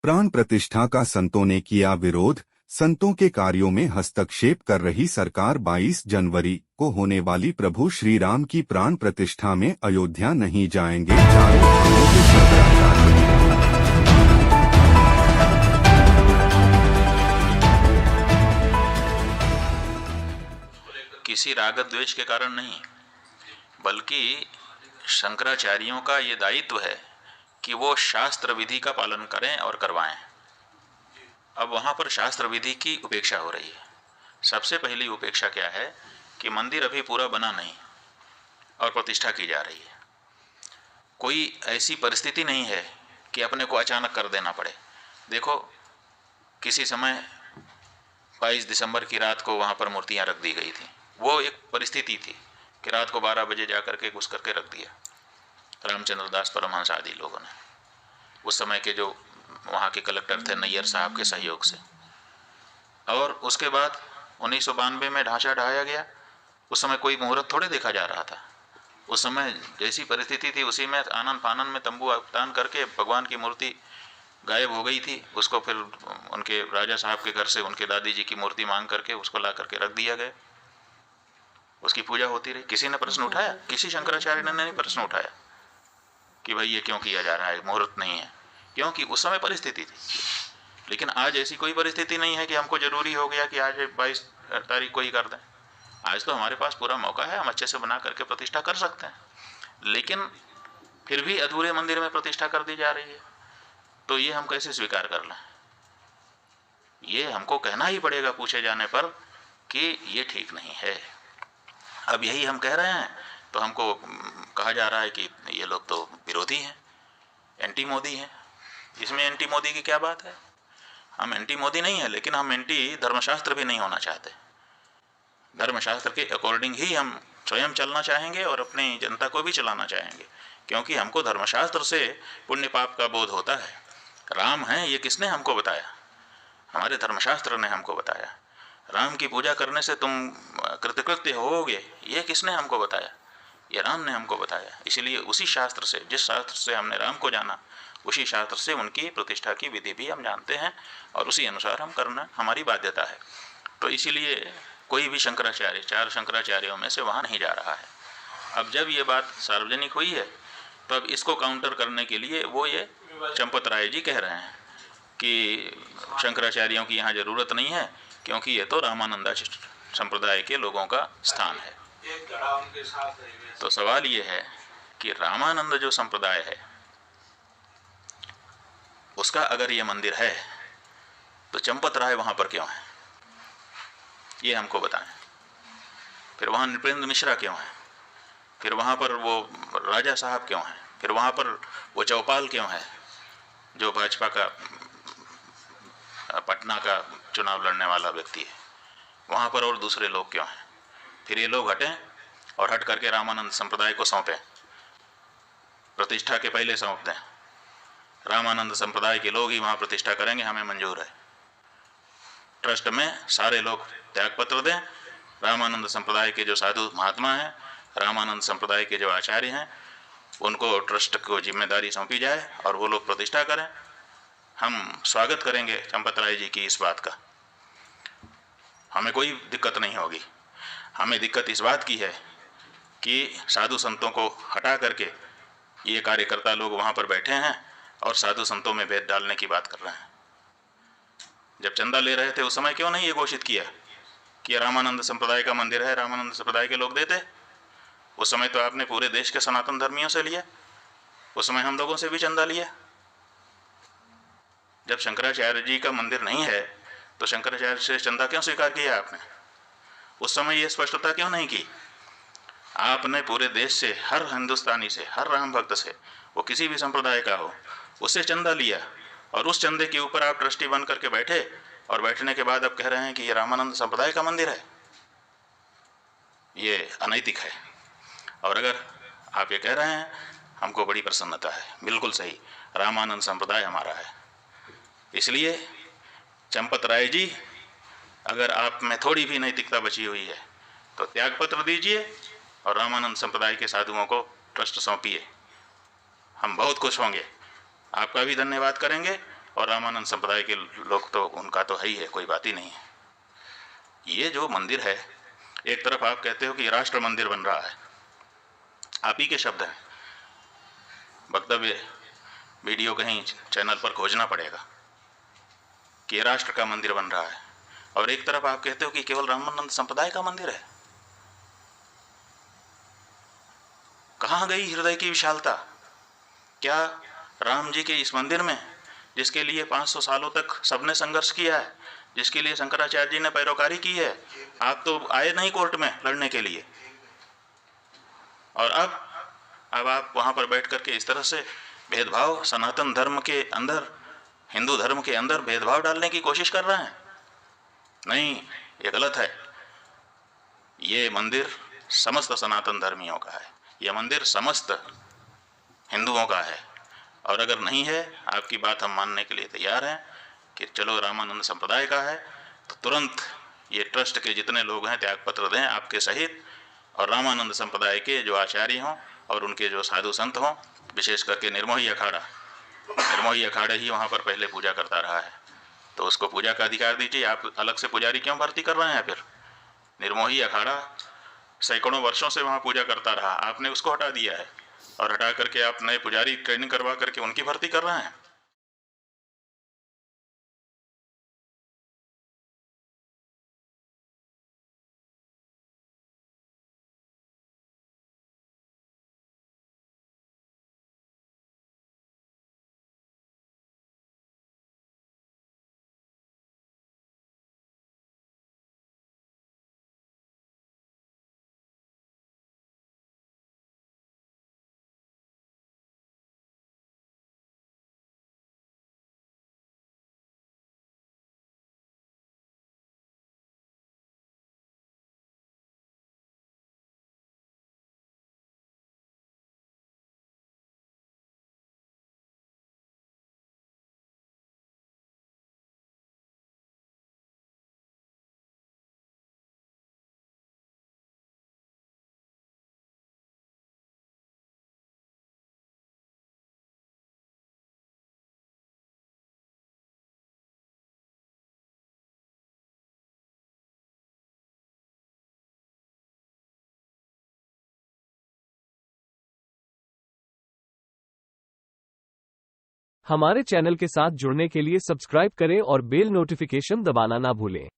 प्राण प्रतिष्ठा का संतों ने किया विरोध। संतों के कार्यों में हस्तक्षेप कर रही सरकार 22 जनवरी को होने वाली प्रभु श्री राम की प्राण प्रतिष्ठा में अयोध्या नहीं जाएंगे। चारों धामों के शंकराचार्य। किसी राग द्वेष के कारण नहीं, बल्कि शंकराचार्यों का ये दायित्व है कि वो शास्त्र विधि का पालन करें और करवाएं। अब वहां पर शास्त्र विधि की उपेक्षा हो रही है। सबसे पहली उपेक्षा क्या है कि मंदिर अभी पूरा बना नहीं और प्रतिष्ठा की जा रही है। कोई ऐसी परिस्थिति नहीं है कि अपने को अचानक कर देना पड़े। देखो, किसी समय 22 दिसंबर की रात को वहां पर मूर्तियां रख दी गई थी। वो एक परिस्थिति थी कि रात को 12 बजे जाकर के घुस करके रख दिया रामचंद्र दास परमहंस आदि लोगों ने, उस समय के जो वहाँ के कलेक्टर थे नैयर साहब के सहयोग से। और उसके बाद 1992 में ढांचा ढाया गया। उस समय कोई मुहूर्त थोड़े देखा जा रहा था। उस समय जैसी परिस्थिति थी उसी में आनन फानन में तंबू तान करके भगवान की मूर्ति गायब हो गई थी। उसको फिर उनके राजा साहब के घर से उनके दादी जी की मूर्ति मांग करके उसको ला करके रख दिया गया। उसकी पूजा होती रही। किसी ने प्रश्न उठाया? किसी शंकराचार्य ने नहीं प्रश्न उठाया कि भाई ये क्यों किया जा रहा है, मुहूर्त नहीं है। क्योंकि उस समय परिस्थिति थी। लेकिन आज ऐसी कोई परिस्थिति नहीं है कि हमको जरूरी हो गया कि आज 22 तारीख को ही कर दें। आज तो हमारे पास पूरा मौका है, हम अच्छे से बना करके प्रतिष्ठा कर सकते हैं। लेकिन फिर भी अधूरे मंदिर में प्रतिष्ठा कर दी जा रही है, तो ये हम कैसे स्वीकार कर लें? ये हमको कहना ही पड़ेगा पूछे जाने पर कि ये ठीक नहीं है। अब यही हम कह रहे हैं तो हमको कहा जा रहा है कि ये लोग तो विरोधी हैं, एंटी मोदी हैं। इसमें एंटी मोदी की क्या बात है? हम एंटी मोदी नहीं है, लेकिन हम एंटी धर्मशास्त्र भी नहीं होना चाहते। धर्मशास्त्र के अकॉर्डिंग ही हम स्वयं चलना चाहेंगे और अपनी जनता को भी चलाना चाहेंगे, क्योंकि हमको धर्मशास्त्र से पुण्य पाप का बोध होता है। राम है ये किसने हमको बताया? हमारे धर्मशास्त्र ने हमको बताया। राम की पूजा करने से तुम कृतकृत्य होोगे, ये किसने हमको बताया? ये राम ने हमको बताया। इसलिए उसी शास्त्र से, जिस शास्त्र से हमने राम को जाना, उसी शास्त्र से उनकी प्रतिष्ठा की विधि भी हम जानते हैं और उसी अनुसार हम करना हमारी बाध्यता है। तो इसीलिए कोई भी शंकराचार्य 4 शंकराचार्यों में से वहाँ नहीं जा रहा है। अब जब ये बात सार्वजनिक हुई है तो अब इसको काउंटर करने के लिए वो ये चंपत राय जी कह रहे हैं कि शंकराचार्यों की यहाँ ज़रूरत नहीं है, क्योंकि ये तो रामानंदा संप्रदाय के लोगों का स्थान है। तो सवाल ये है कि रामानंद जो संप्रदाय है उसका अगर ये मंदिर है तो चंपत राय वहां पर क्यों है, ये हमको बताएं। फिर वहां नृपेंद्र मिश्रा क्यों है? फिर वहां पर वो राजा साहब क्यों है? फिर वहां पर वो चौपाल क्यों है जो भाजपा का पटना का चुनाव लड़ने वाला व्यक्ति है? वहां पर और दूसरे लोग क्यों हैं? फिर ये लोग हटें और हट करके रामानंद संप्रदाय को सौंपें, प्रतिष्ठा के पहले सौंप दें। रामानंद संप्रदाय के लोग ही वहां प्रतिष्ठा करेंगे, हमें मंजूर है। ट्रस्ट में सारे लोग त्यागपत्र दें। रामानंद संप्रदाय के जो साधु महात्मा हैं, रामानंद संप्रदाय के जो आचार्य हैं, उनको ट्रस्ट को जिम्मेदारी सौंपी जाए और वो लोग प्रतिष्ठा करें। हम स्वागत करेंगे चंपत राय जी की इस बात का, हमें कोई दिक्कत नहीं होगी। हमें दिक्कत इस बात की है कि साधु संतों को हटा करके ये कार्यकर्ता लोग वहाँ पर बैठे हैं और साधु संतों में भेद डालने की बात कर रहे हैं। जब चंदा ले रहे थे उस समय क्यों नहीं ये घोषित किया कि रामानंद संप्रदाय का मंदिर है, रामानंद संप्रदाय के लोग देते? उस समय तो आपने पूरे देश के सनातन धर्मियों से लिया, उस समय हम लोगों से भी चंदा लिया। जब शंकराचार्य जी का मंदिर नहीं है तो शंकराचार्य से चंदा क्यों स्वीकार किया आपने? उस समय ये स्पष्टता क्यों नहीं की? आपने पूरे देश से, हर हिंदुस्तानी से, हर राम भक्त से, वो किसी भी संप्रदाय का हो, उससे चंदा लिया और उस चंदे के ऊपर आप ट्रस्टी बन करके बैठे और बैठने के बाद अब कह रहे हैं कि ये रामानंद संप्रदाय का मंदिर है। ये अनैतिक है। और अगर आप ये कह रहे हैं, हमको बड़ी प्रसन्नता है। बिल्कुल सही, रामानंद संप्रदाय हमारा है। इसलिए चंपत राय जी, अगर आप में थोड़ी भी नैतिकता बची हुई है तो त्यागपत्र दीजिए और रामानंद संप्रदाय के साधुओं को ट्रस्ट सौंपिए। हम बहुत खुश होंगे, आपका भी धन्यवाद करेंगे और रामानंद संप्रदाय के लोग तो उनका तो है ही है, कोई बात ही नहीं है। ये जो मंदिर है, एक तरफ आप कहते हो कि राष्ट्र मंदिर बन रहा है, आप ही के शब्द हैं, वक्तव्य वीडियो कहीं चैनल पर खोजना पड़ेगा कि ये राष्ट्र का मंदिर बन रहा है, और एक तरफ आप कहते हो कि केवल रामानंद संप्रदाय का मंदिर है। कहाँ गई हृदय की विशालता? क्या राम जी के इस मंदिर में, जिसके लिए 500 सालों तक सबने संघर्ष किया है, जिसके लिए शंकराचार्य जी ने पैरोकारी की है, आप तो आए नहीं कोर्ट में लड़ने के लिए, और अब आप वहां पर बैठ करके इस तरह से भेदभाव, सनातन धर्म के अंदर, हिंदू धर्म के अंदर भेदभाव डालने की कोशिश कर रहे हैं। नहीं, ये गलत है। ये मंदिर समस्त सनातन धर्मियों का है, यह मंदिर समस्त हिंदुओं का है, और अगर नहीं है, आपकी बात हम मानने के लिए तैयार हैं कि चलो रामानंद संप्रदाय का है, तो तुरंत ये ट्रस्ट के जितने लोग हैं त्यागपत्र दें आपके सहित, और रामानंद संप्रदाय के जो आचार्य हों और उनके जो साधु संत हों, विशेष करके निर्मोही अखाड़ा ही वहाँ पर पहले पूजा करता रहा है, तो उसको पूजा का अधिकार दीजिए। आप अलग से पुजारी क्यों भर्ती कर रहे हैं? फिर निर्मोही अखाड़ा सैकड़ों वर्षों से वहाँ पूजा करता रहा, आपने उसको हटा दिया है, और हटा करके आप नए पुजारी ट्रेनिंग करवा करके उनकी भर्ती कर रहे हैं। हमारे चैनल के साथ जुड़ने के लिए सब्सक्राइब करें और बेल नोटिफिकेशन दबाना ना भूलें।